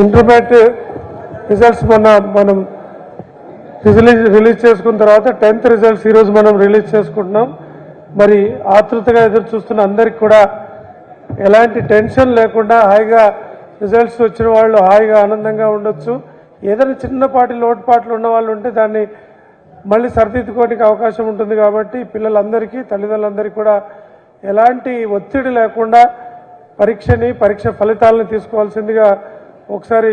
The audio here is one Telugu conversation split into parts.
ఇంటర్మీడియట్ రిజల్ట్స్ మనం రిలీజ్ చేసుకున్న తర్వాత 10th రిజల్ట్స్ ఈరోజు మనం రిలీజ్ చేసుకుంటున్నాం. మరి ఆతృతగా ఎదురు చూస్తున్న అందరికి కూడా ఎలాంటి టెన్షన్ లేకుండా హాయిగా రిజల్ట్స్ వచ్చిన వాళ్ళు హాయిగా ఆనందంగా ఉండొచ్చు. ఏదైనా చిన్నపాటి లోటుపాట్లు ఉన్న వాళ్ళు ఉంటే దాన్ని మళ్ళీ సరిదిద్దుకోవడానికి అవకాశం ఉంటుంది. కాబట్టి పిల్లలందరికీ తల్లిదండ్రులందరికీ కూడా ఎలాంటి ఒత్తిడి లేకుండా పరీక్ష ఫలితాలను తీసుకోవాల్సిందిగా ఒకసారి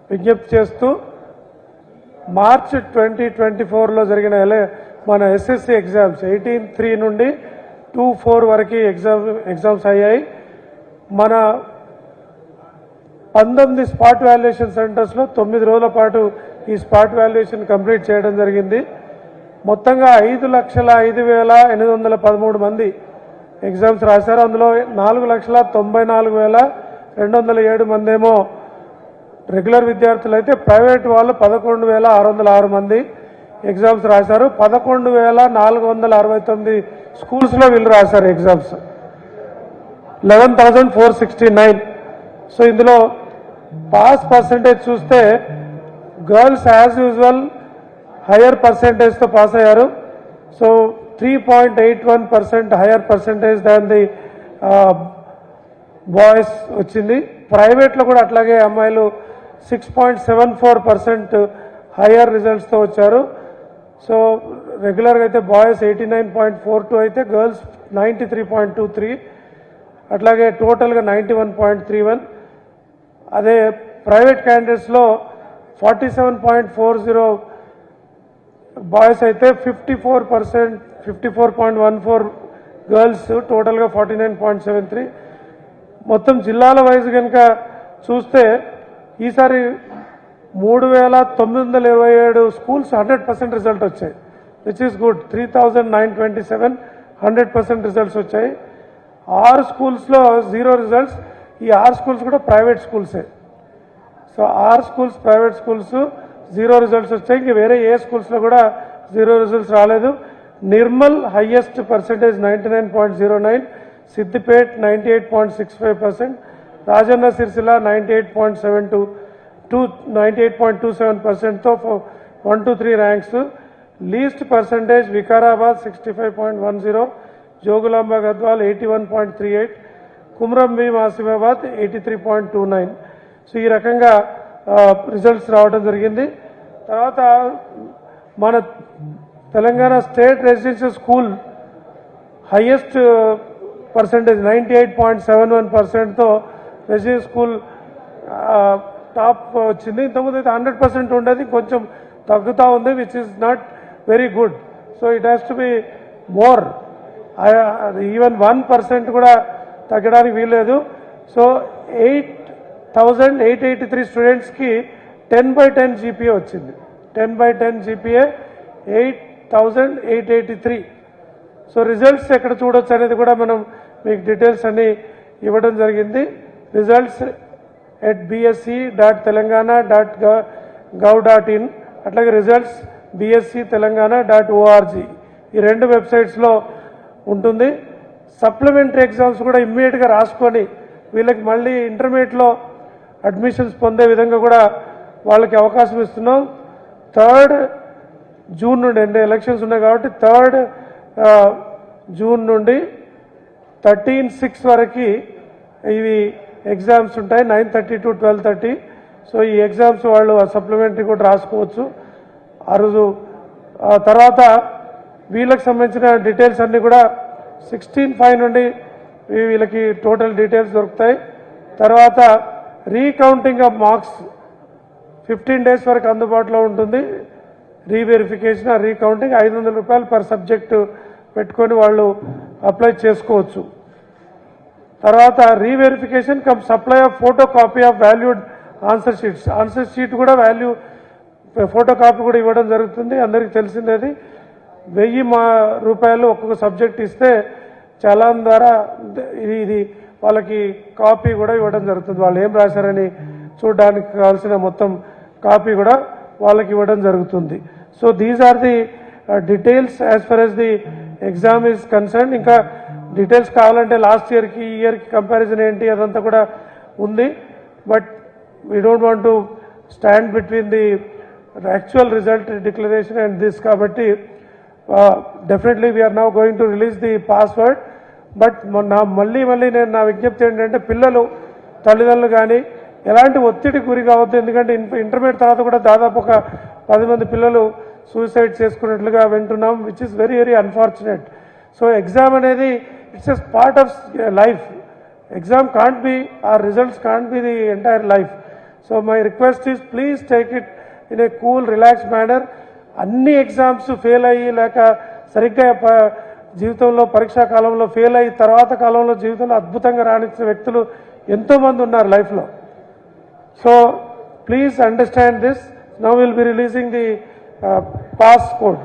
విజ్ఞప్తి చేస్తూ, మార్చ్ 2024లో జరిగిన మన ఎస్ఎస్సి ఎగ్జామ్స్ 18/3 నుండి 2/4 వరకు ఎగ్జామ్స్ అయ్యాయి. మన 19 స్పాట్ వాల్యుయేషన్ సెంటర్స్లో 9 రోజుల పాటు ఈ స్పాట్ వాల్యుయేషన్ కంప్లీట్ చేయడం జరిగింది. మొత్తంగా 5,05,813 మంది ఎగ్జామ్స్ రాశారు. అందులో 4,94,207 మంది ఏమో రెగ్యులర్ విద్యార్థులు అయితే, ప్రైవేట్ వాళ్ళు 11,606 మంది ఎగ్జామ్స్ రాశారు. 11,469 స్కూల్స్లో వీళ్ళు రాశారు ఎగ్జామ్స్, 11,469. సో ఇందులో పాస్ పర్సంటేజ్ చూస్తే గర్ల్స్ యాజ్ యూజువల్ హయ్యర్ పర్సంటేజ్తో పాస్ అయ్యారు. So 3.81% higher percentage than the boys వచ్చింది. ప్రైవేట్లో కూడా అట్లాగే అమ్మాయిలు 6.74% హయ్యర్ రిజల్ట్స్తో వచ్చారు. సో రెగ్యులర్గా అయితే బాయ్స్ 89.42 అయితే గర్ల్స్ 93.23, అట్లాగే టోటల్గా 91.31. అదే ప్రైవేట్ క్యాండిడేట్స్లో 47.40 బాయ్స్ అయితే 54.14 గర్ల్స్, టోటల్గా 49.73. మొత్తం జిల్లాల వైజ్ కనుక చూస్తే ఈసారి 3,927 స్కూల్స్ 100% రిజల్ట్ వచ్చాయి, విచ్ ఈస్ గుడ్. 3,927 100% రిజల్ట్స్ వచ్చాయి. 6 స్కూల్స్లో 0 రిజల్ట్స్. ఈ 6 స్కూల్స్ కూడా ప్రైవేట్ స్కూల్సే. So 6 schools private schools 0 results వచ్చాయి. ఇంక వేరే ఏ స్కూల్స్లో కూడా 0 రిజల్ట్స్ రాలేదు. నిర్మల్ హైయెస్ట్ పర్సంటేజ్ 99.09, సిద్దిపేట్ 98.65%, రాజన్న సిరిసిల్ల 98.27%తో 1 to 3 ranks. Least percentage Vikarabad 65.10, Jogulamba Gadwal 81.38, Kumram Bheem Asifabad 83.29. So ఈ రకంగా రిజల్ట్స్ రావడం జరిగింది. తర్వాత మన Telangana state residential school highest percentage 98.71%తో రెసిడెన్షియల్ స్కూల్ టాప్ వచ్చింది. ఇంతకుముందు అయితే 100% ఉండేది, కొంచెం తగ్గుతూ ఉంది, which is not very good. So it has to be more. Even 1% కూడా తగ్గడానికి వీల్లేదు. సో 8,883 స్టూడెంట్స్కి 10/10 జీపీఏ వచ్చింది. 10/10 జీపీఏ 8,883. సో రిజల్ట్స్ ఎక్కడ చూడొచ్చు అనేది కూడా మనం మీకు డీటెయిల్స్ అన్ని ఇవ్వడం జరిగింది. రిజల్ట్స్ bsc.telangana.gov.in, అట్లాగే రిజల్ట్స్ bsctelangana.org, ఈ 2 వెబ్సైట్స్లో ఉంటుంది. సప్లిమెంటరీ ఎగ్జామ్స్ కూడా ఇమ్మీడియట్గా రాసుకొని వీళ్ళకి మళ్ళీ ఇంటర్మీడియట్లో అడ్మిషన్స్ పొందే విధంగా కూడా వాళ్ళకి అవకాశం ఇస్తున్నాం. 3rd జూన్ నుండి, అంటే ఎలక్షన్స్ ఉన్నాయి కాబట్టి 3rd జూన్ నుండి 13/6 వరకు ఇవి ఎగ్జామ్స్ ఉంటాయి, 9:30 to 12:30. సో ఈ ఎగ్జామ్స్ వాళ్ళు సప్లిమెంటరీ కూడా రాసుకోవచ్చు ఆ రోజు. తర్వాత వీళ్ళకి సంబంధించిన డీటెయిల్స్ అన్నీ కూడా 16/5 నుండి వీళ్ళకి టోటల్ డీటెయిల్స్ దొరుకుతాయి. తర్వాత రీకౌంటింగ్ ఆఫ్ మార్క్స్ 15 days వరకు అందుబాటులో ఉంటుంది. రీవెరిఫికేషన్, రీకౌంటింగ్ 500 రూపాయలు పర్ సబ్జెక్టు పెట్టుకొని వాళ్ళు అప్లై చేసుకోవచ్చు. తర్వాత reverification come supply of photo copy of valued answer sheets. Answer sheet కూడా ఫోటో కాపీ కూడా ఇవ్వడం జరుగుతుంది. అందరికీ తెలిసిందేది. 1,000 రూపాయలు ఒక్కొక్క సబ్జెక్ట్ ఇస్తే చలాన్ ద్వారా ఇది వాళ్ళకి కాపీ కూడా ఇవ్వడం జరుగుతుంది. వాళ్ళు ఏం రాశారని చూడడానికి కావాల్సిన మొత్తం కాపీ కూడా వాళ్ళకి ఇవ్వడం జరుగుతుంది. So these are the details as far as the exam is concern. ఇంకా డీటెయిల్స్ కావాలంటే లాస్ట్ ఇయర్కి ఈ ఇయర్కి కంపారిజన్ ఏంటి అదంతా కూడా ఉంది. But we don't want to stand between the actual result declaration and this. కాబట్టి definitely we are now going to release the password. But మళ్ళీ నేను నా విజ్ఞప్తి ఏంటంటే పిల్లలు తల్లిదండ్రులు కానీ ఎలాంటి ఒత్తిడి గురి కావద్దు. ఎందుకంటే ఇంటర్మీడియట్ తర్వాత కూడా దాదాపు ఒక 10 మంది పిల్లలు సూసైడ్ చేసుకున్నట్లుగా వింటున్నాం, which is very very unfortunate. So exam అనేది it's a part of life. Exam can't be, or results can't be the entire life. So my request is please take it in a cool relax manner. అన్ని ఎగ్జామ్స్ ఫెయిల్ అయ్యి లేక సరిగ్గా జీవితంలో పరీక్షా కాలంలో ఫెయిల్ అయ్యి తర్వాత కాలంలో జీవితంలో అద్భుతంగా రాణించిన వ్యక్తులు ఎంతోమంది ఉన్నారు లైఫ్లో. So please understand this. Now will be releasing the pass code.